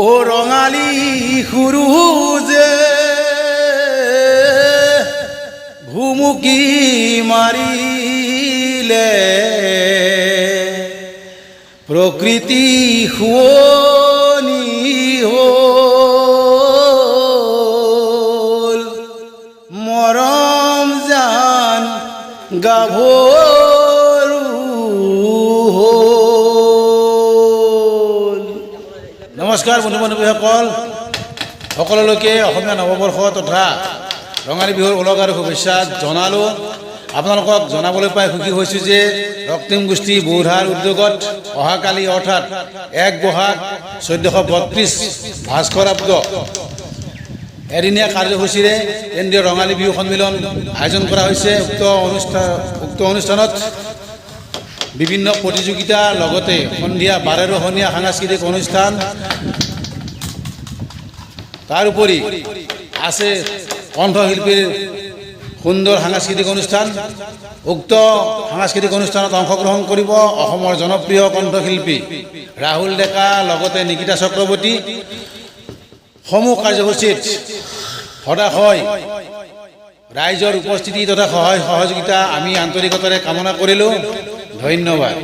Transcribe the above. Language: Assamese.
ও ৰঙালী সুৰু যে ভুমুকি মাৰিলে প্ৰকৃতি শুৱনি হ'ল মৰম জান গাভৰু হ'ল। নমস্কাৰ বন্ধু বান্ধৱীসকল, সকলোলৈকে অসমীয়া নৱবৰ্ষ তথা ৰঙালী বিহুৰ ওলগ আৰু শুভেচ্ছা জনালোঁ। আপোনালোকক জনাবলৈ পাই সুখী হৈছোঁ যে ৰক্তিম গোষ্ঠী বৌধাৰ উদ্যোগত অহাকালি অৰ্থাৎ ১ বহাগ ১৪৩২ ভাস্কৰাব্দ এদিনীয়া কাৰ্যসূচীৰে কেন্দ্ৰীয় ৰঙালী বিহু সন্মিলন আয়োজন কৰা হৈছে। উক্ত অনুষ্ঠানত বিভিন্ন প্ৰতিযোগিতাৰ লগতে সন্ধিয়া বাৰেৰহণীয়া সাংস্কৃতিক অনুষ্ঠান, তাৰ উপৰি আছে কণ্ঠশিল্পীৰ সুন্দৰ সাংস্কৃতিক অনুষ্ঠান। উক্ত সাংস্কৃতিক অনুষ্ঠানত অংশগ্ৰহণ কৰিব অসমৰ জনপ্ৰিয় কণ্ঠশিল্পী ৰাহুল ডেকা লগতে নিকিতা চক্ৰৱৰ্তী। সমূহ কাৰ্যসূচীত সদাশয় ৰাইজৰ উপস্থিতি তথা সহায় সহযোগিতা আমি আন্তৰিকতাৰে কামনা কৰিলোঁ। ধন্যবাদ।